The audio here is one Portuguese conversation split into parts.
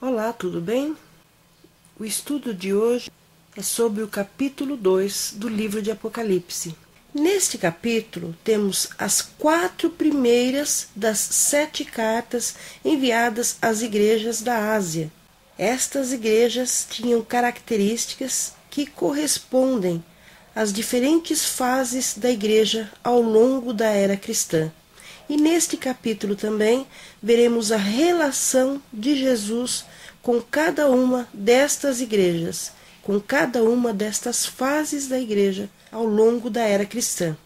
Olá, tudo bem? O estudo de hoje é sobre o capítulo 2 do livro de Apocalipse. Neste capítulo temos as 4 primeiras das 7 cartas enviadas às igrejas da Ásia. Estas igrejas tinham características que correspondem às diferentes fases da igreja ao longo da era cristã. E neste capítulo também veremos a relação de Jesus com cada uma destas igrejas, com cada uma destas fases da igreja ao longo da era cristã.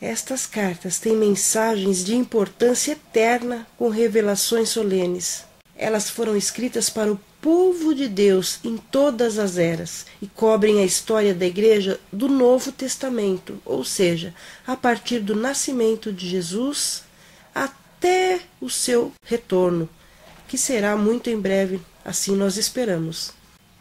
Estas cartas têm mensagens de importância eterna com revelações solenes. Elas foram escritas para o povo de Deus em todas as eras e cobrem a história da igreja do Novo Testamento, ou seja, a partir do nascimento de Jesus até o seu retorno, que será muito em breve, assim nós esperamos.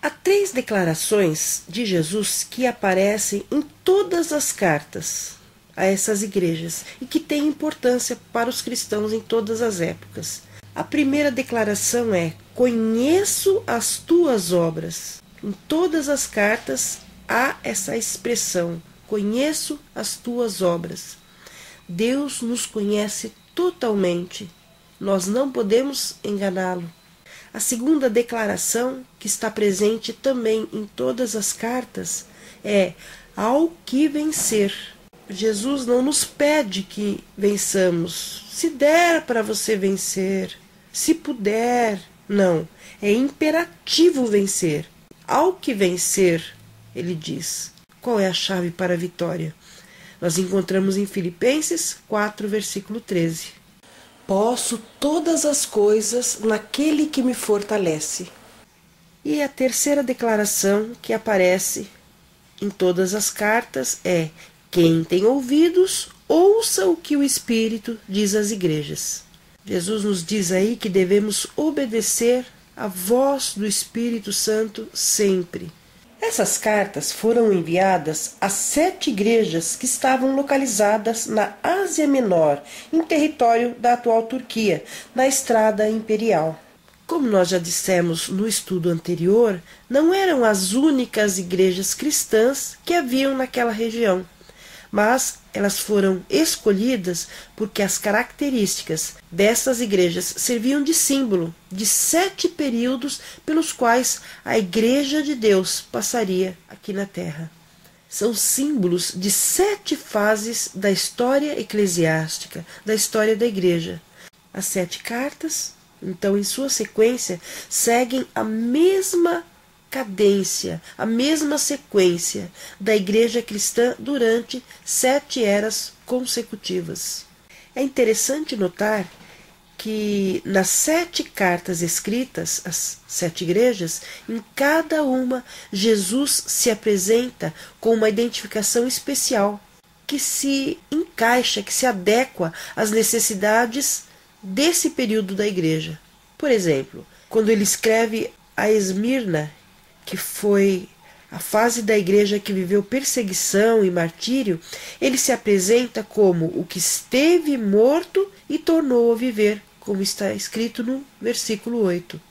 Há 3 declarações de Jesus que aparecem em todas as cartas a essas igrejas e que têm importância para os cristãos em todas as épocas. A primeira declaração é: conheço as tuas obras. Em todas as cartas há essa expressão: conheço as tuas obras. Deus nos conhece totalmente. Nós não podemos enganá-lo. A segunda declaração, que está presente também em todas as cartas, é: ao que vencer. Jesus não nos pede que vençamos. Se der para você vencer, se puder. Não, é imperativo vencer. Ao que vencer, ele diz. Qual é a chave para a vitória? Nós encontramos em Filipenses 4, versículo 13. Posso todas as coisas naquele que me fortalece. E a terceira declaração que aparece em todas as cartas é: quem tem ouvidos, ouça o que o Espírito diz às igrejas. Jesus nos diz aí que devemos obedecer à voz do Espírito Santo sempre. Essas cartas foram enviadas às 7 igrejas que estavam localizadas na Ásia Menor, em território da atual Turquia, na Estrada Imperial. Como nós já dissemos no estudo anterior, não eram as únicas igrejas cristãs que haviam naquela região, mas elas foram escolhidas porque as características dessas igrejas serviam de símbolo de 7 períodos pelos quais a Igreja de Deus passaria aqui na Terra. São símbolos de 7 fases da história eclesiástica, da história da Igreja. As 7 cartas, então, em sua sequência, seguem a mesma cadência, a mesma sequência da igreja cristã durante 7 eras consecutivas. É interessante notar que nas 7 cartas escritas às 7 igrejas, em cada uma Jesus se apresenta com uma identificação especial que se encaixa, que se adequa às necessidades desse período da igreja. Por exemplo, quando ele escreve a Esmirna, que foi a fase da igreja que viveu perseguição e martírio, ele se apresenta como o que esteve morto e tornou a viver, como está escrito no versículo 8.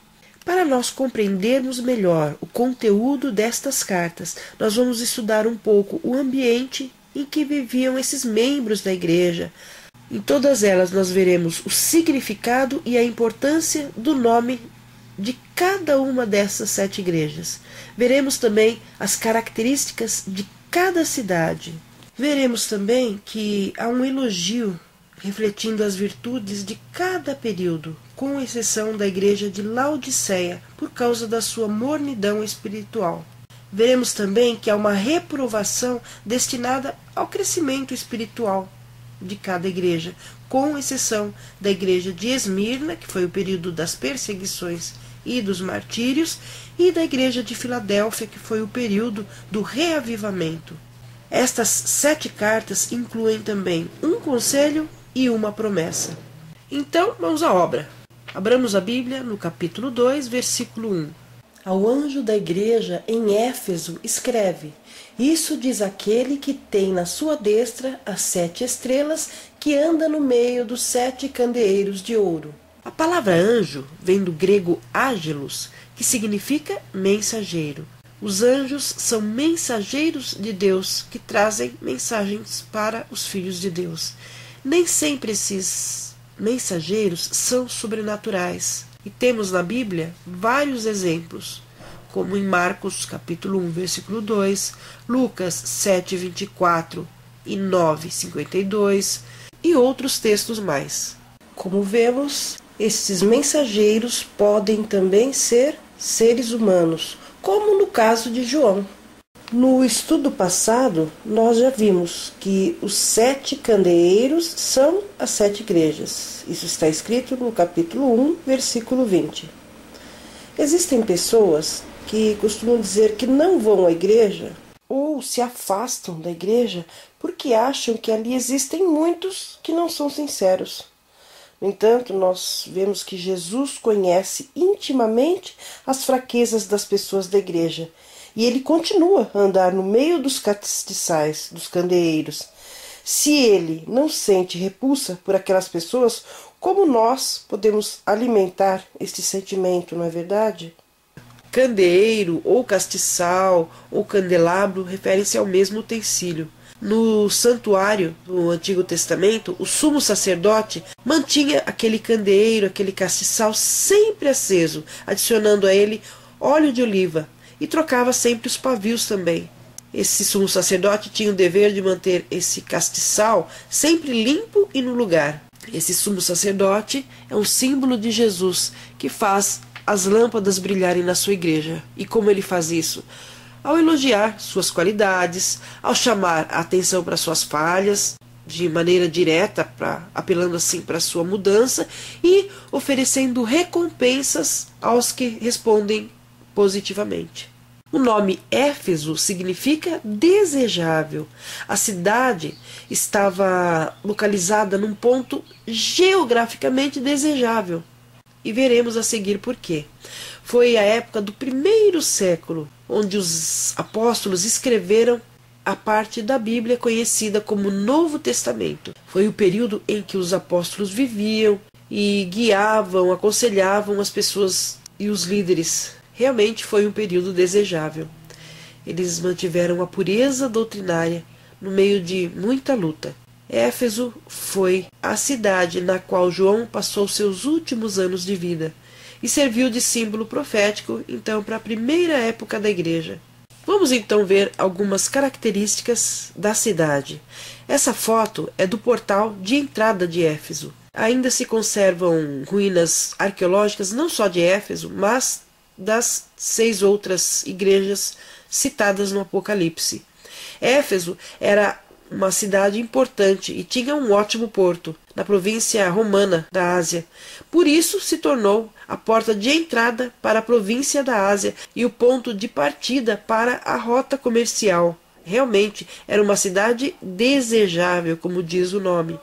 Para nós compreendermos melhor o conteúdo destas cartas, nós vamos estudar um pouco o ambiente em que viviam esses membros da igreja. Em todas elas nós veremos o significado e a importância do nome de cada uma dessas 7 igrejas. Veremos também as características de cada cidade. Veremos também que há um elogio refletindo as virtudes de cada período, com exceção da igreja de Laodiceia, por causa da sua mornidão espiritual. Veremos também que há uma reprovação destinada ao crescimento espiritual de cada igreja, com exceção da igreja de Esmirna, que foi o período das perseguições e dos martírios, e da igreja de Filadélfia, que foi o período do reavivamento. Estas 7 cartas incluem também um conselho e uma promessa. Então, vamos à obra. Abramos a Bíblia no capítulo 2, versículo 1. Ao anjo da igreja em Éfeso escreve: isso diz aquele que tem na sua destra as 7 estrelas, que anda no meio dos 7 candeeiros de ouro. A palavra anjo vem do grego ágelos, que significa mensageiro. Os anjos são mensageiros de Deus que trazem mensagens para os filhos de Deus. Nem sempre esses mensageiros são sobrenaturais. E temos na Bíblia vários exemplos, como em Marcos capítulo 1, versículo 2, Lucas 7, 24 e 9, 52 e outros textos mais. Como vemos, esses mensageiros podem também ser seres humanos, como no caso de João. No estudo passado, nós já vimos que os 7 candeeiros são as 7 igrejas. Isso está escrito no capítulo 1, versículo 20. Existem pessoas que costumam dizer que não vão à igreja ou se afastam da igreja porque acham que ali existem muitos que não são sinceros. No entanto, nós vemos que Jesus conhece intimamente as fraquezas das pessoas da igreja e ele continua a andar no meio dos castiçais, dos candeeiros. Se ele não sente repulsa por aquelas pessoas, como nós podemos alimentar este sentimento, não é verdade? Candeeiro, ou castiçal, ou candelabro referem-se ao mesmo utensílio. No santuário do Antigo Testamento, o sumo sacerdote mantinha aquele candeeiro, aquele castiçal sempre aceso, adicionando a ele óleo de oliva, e trocava sempre os pavios também. Esse sumo sacerdote tinha o dever de manter esse castiçal sempre limpo e no lugar. Esse sumo sacerdote é um símbolo de Jesus, que faz as lâmpadas brilharem na sua igreja. E como ele faz isso? Ao elogiar suas qualidades, ao chamar a atenção para suas falhas, de maneira direta, apelando assim para sua mudança, e oferecendo recompensas aos que respondem positivamente. O nome Éfeso significa desejável. A cidade estava localizada num ponto geograficamente desejável. E veremos a seguir por quê. Foi a época do 1º século, onde os apóstolos escreveram a parte da Bíblia conhecida como Novo Testamento. Foi o período em que os apóstolos viviam e guiavam, aconselhavam as pessoas e os líderes. Realmente foi um período desejável. Eles mantiveram a pureza doutrinária no meio de muita luta. Éfeso foi a cidade na qual João passou seus últimos anos de vida e serviu de símbolo profético então para a primeira época da igreja. Vamos então ver algumas características da cidade. Essa foto é do portal de entrada de Éfeso. Ainda se conservam ruínas arqueológicas não só de Éfeso, mas das 6 outras igrejas citadas no Apocalipse. Éfeso era uma cidade importante e tinha um ótimo porto na província romana da Ásia. Por isso se tornou a porta de entrada para a província da Ásia e o ponto de partida para a rota comercial. Realmente era uma cidade desejável, como diz o nome.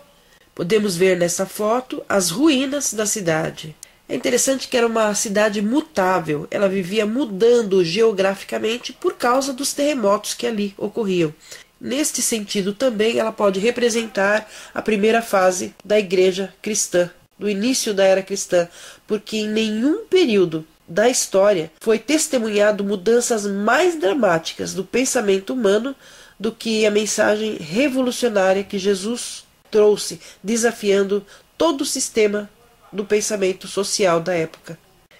Podemos ver nessa foto as ruínas da cidade. É interessante que era uma cidade mutável, ela vivia mudando geograficamente por causa dos terremotos que ali ocorriam. Neste sentido também ela pode representar a primeira fase da igreja cristã, do início da era cristã, porque em nenhum período da história foi testemunhado mudanças mais dramáticas do pensamento humano do que a mensagem revolucionária que Jesus trouxe, desafiando todo o sistema do pensamento social da época.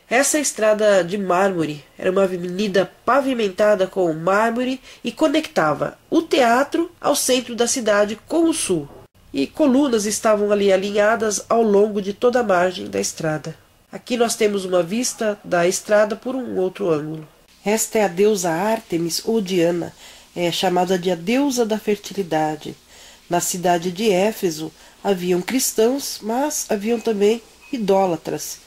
Essa estrada de mármore era uma avenida pavimentada com mármore e conectava o teatro ao centro da cidade com o sul. E colunas estavam ali alinhadas ao longo de toda a margem da estrada. Aqui nós temos uma vista da estrada por um outro ângulo. Esta é a deusa Ártemis ou Diana, chamada de a deusa da fertilidade. Na cidade de Éfeso haviam cristãos, mas haviam também idólatras.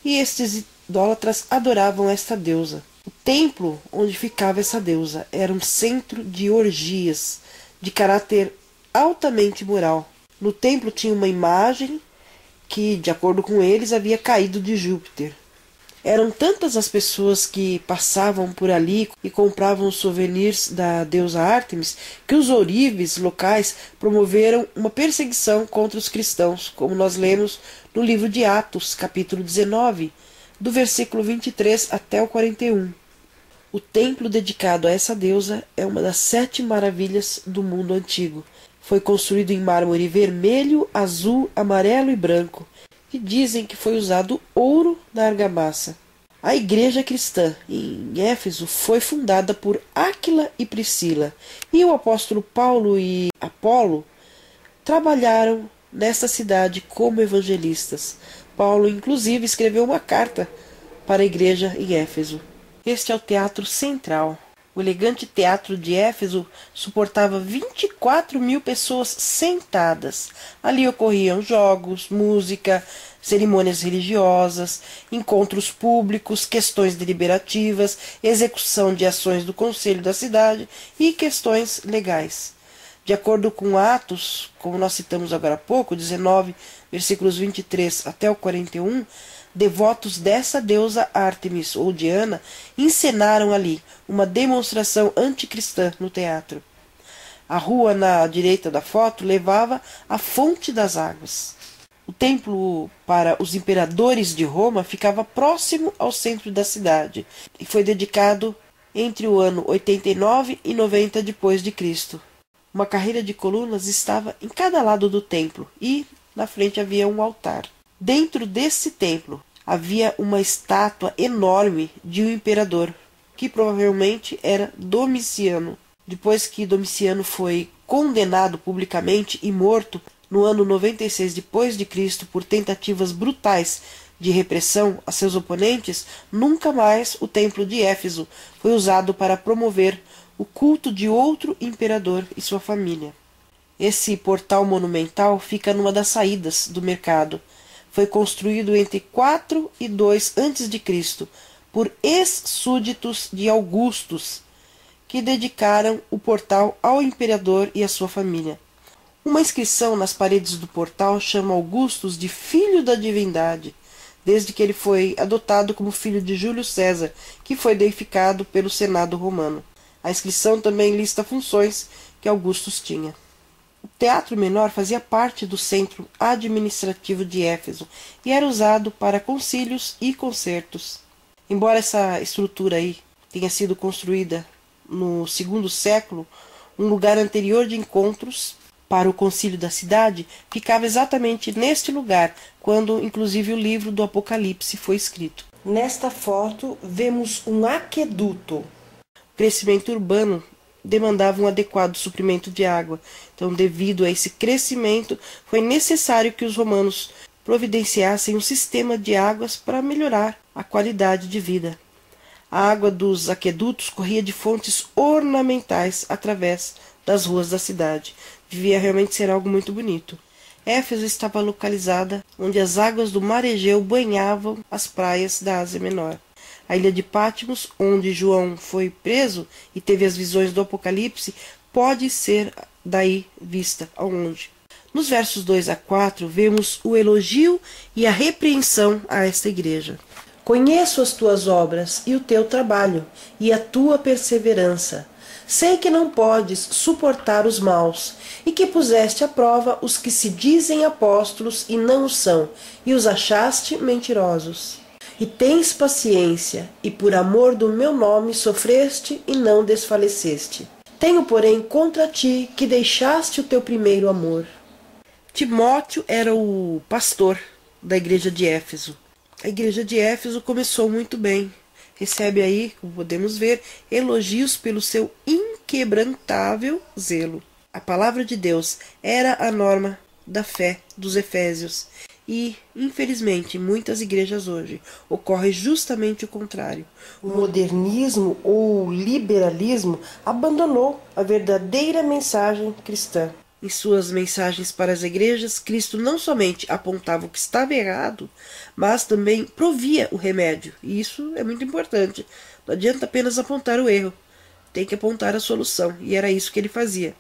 E estes idólatras adoravam esta deusa. O templo onde ficava essa deusa era um centro de orgias, de caráter altamente moral. No templo tinha uma imagem que, de acordo com eles, havia caído de Júpiter. Eram tantas as pessoas que passavam por ali e compravam souvenirs da deusa Ártemis que os ourives locais promoveram uma perseguição contra os cristãos, como nós lemos no livro de Atos, capítulo 19, do versículo 23 até o 41. O templo dedicado a essa deusa é uma das 7 maravilhas do mundo antigo. Foi construído em mármore vermelho, azul, amarelo e branco, e dizem que foi usado ouro na argamassa. A igreja cristã em Éfeso foi fundada por Áquila e Priscila, e o apóstolo Paulo e Apolo trabalharam nesta cidade como evangelistas. Paulo, inclusive, escreveu uma carta para a igreja em Éfeso. Este é o teatro central. O elegante teatro de Éfeso suportava 24.000 pessoas sentadas. Ali ocorriam jogos, música, cerimônias religiosas, encontros públicos, questões deliberativas, execução de ações do conselho da cidade e questões legais. De acordo com Atos, como nós citamos agora há pouco, 19, versículos 23 até o 41, devotos dessa deusa Ártemis ou Diana encenaram ali uma demonstração anticristã no teatro. A rua na direita da foto levava à Fonte das Águas. O templo para os imperadores de Roma ficava próximo ao centro da cidade e foi dedicado entre o ano 89 e 90 depois de Cristo. Uma carreira de colunas estava em cada lado do templo e na frente havia um altar. Dentro desse templo havia uma estátua enorme de um imperador, que provavelmente era Domiciano. Depois que Domiciano foi condenado publicamente e morto no ano 96 depois de Cristo por tentativas brutais de repressão a seus oponentes, nunca mais o templo de Éfeso foi usado para promover o culto de outro imperador e sua família. Esse portal monumental fica numa das saídas do mercado. Foi construído entre 4 e 2 a.C. por ex-súditos de Augustus, que dedicaram o portal ao imperador e à sua família. Uma inscrição nas paredes do portal chama Augustus de filho da divindade, desde que ele foi adotado como filho de Júlio César, que foi deificado pelo Senado romano. A inscrição também lista funções que Augustus tinha. O teatro menor fazia parte do centro administrativo de Éfeso e era usado para concílios e concertos. Embora essa estrutura aí tenha sido construída no segundo século, um lugar anterior de encontros para o concílio da cidade ficava exatamente neste lugar, quando inclusive o livro do Apocalipse foi escrito. Nesta foto vemos um aqueduto. O crescimento urbano demandava um adequado suprimento de água. Então, devido a esse crescimento, foi necessário que os romanos providenciassem um sistema de águas para melhorar a qualidade de vida. A água dos aquedutos corria de fontes ornamentais através das ruas da cidade. Devia realmente ser algo muito bonito. Éfeso estava localizada onde as águas do mar Egeu banhavam as praias da Ásia Menor. A ilha de Patmos, onde João foi preso e teve as visões do Apocalipse, pode ser daí vista ao longe. Nos versos 2 a 4, vemos o elogio e a repreensão a esta igreja. Conheço as tuas obras e o teu trabalho, e a tua perseverança. Sei que não podes suportar os maus, e que puseste à prova os que se dizem apóstolos e não o são, e os achaste mentirosos. E tens paciência, e por amor do meu nome sofreste e não desfaleceste. Tenho, porém, contra ti que deixaste o teu primeiro amor. Timóteo era o pastor da igreja de Éfeso. A igreja de Éfeso começou muito bem. Recebe aí, como podemos ver, elogios pelo seu inquebrantável zelo. A palavra de Deus era a norma da fé dos efésios. E, infelizmente, em muitas igrejas hoje ocorre justamente o contrário. O modernismo ou liberalismo abandonou a verdadeira mensagem cristã. Em suas mensagens para as igrejas, Cristo não somente apontava o que estava errado, mas também provia o remédio. E isso é muito importante. Não adianta apenas apontar o erro, tem que apontar a solução. E era isso que ele fazia.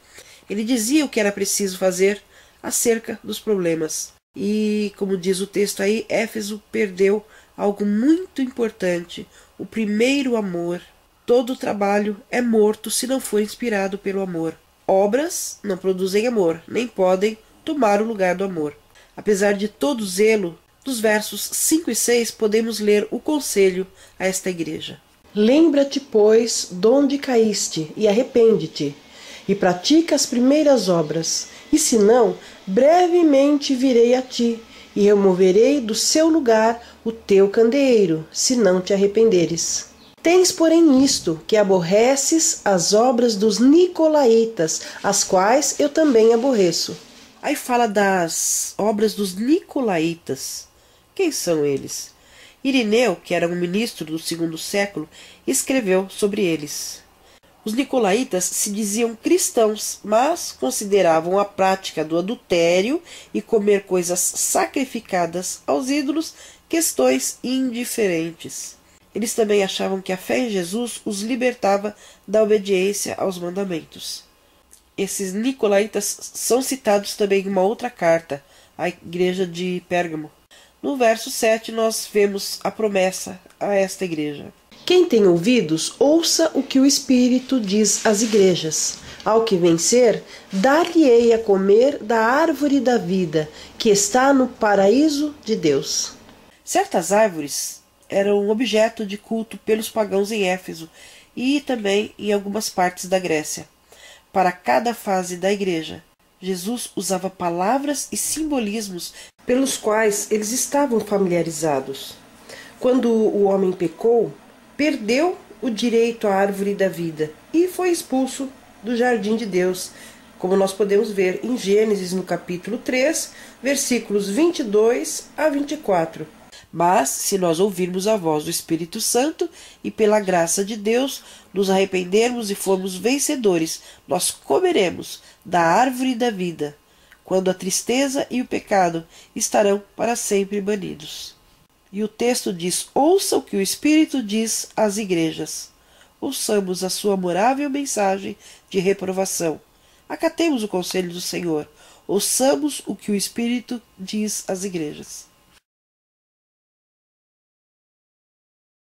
Ele dizia o que era preciso fazer acerca dos problemas. E, como diz o texto aí, Éfeso perdeu algo muito importante, o primeiro amor. Todo trabalho é morto se não for inspirado pelo amor. Obras não produzem amor, nem podem tomar o lugar do amor. Apesar de todo zelo Dos versos 5 e 6 podemos ler o conselho a esta igreja. Lembra-te, pois, donde caíste, e arrepende-te, e pratica as primeiras obras, e se não, brevemente virei a ti, e removerei do seu lugar o teu candeeiro, se não te arrependeres. Tens, porém, isto, que aborreces as obras dos nicolaítas, as quais eu também aborreço. Aí fala das obras dos nicolaítas. Quem são eles? Irineu, que era um ministro do segundo século, escreveu sobre eles. Os nicolaítas se diziam cristãos, mas consideravam a prática do adultério e comer coisas sacrificadas aos ídolos questões indiferentes. Eles também achavam que a fé em Jesus os libertava da obediência aos mandamentos. Esses nicolaítas são citados também em uma outra carta, à igreja de Pérgamo. No verso 7 nós vemos a promessa a esta igreja. Quem tem ouvidos, ouça o que o Espírito diz às igrejas. Ao que vencer, dar-lhe-ei a comer da árvore da vida, que está no paraíso de Deus. Certas árvores eram objeto de culto pelos pagãos em Éfeso e também em algumas partes da Grécia. Para cada fase da igreja, Jesus usava palavras e simbolismos pelos quais eles estavam familiarizados. Quando o homem pecou, perdeu o direito à árvore da vida e foi expulso do jardim de Deus, como nós podemos ver em Gênesis, no capítulo 3, versículos 22 a 24. Mas, se nós ouvirmos a voz do Espírito Santo e pela graça de Deus nos arrependermos e formos vencedores, nós comeremos da árvore da vida, quando a tristeza e o pecado estarão para sempre banidos. E o texto diz: ouça o que o Espírito diz às igrejas. Ouçamos a sua amorável mensagem de reprovação. Acatemos o conselho do Senhor. Ouçamos o que o Espírito diz às igrejas.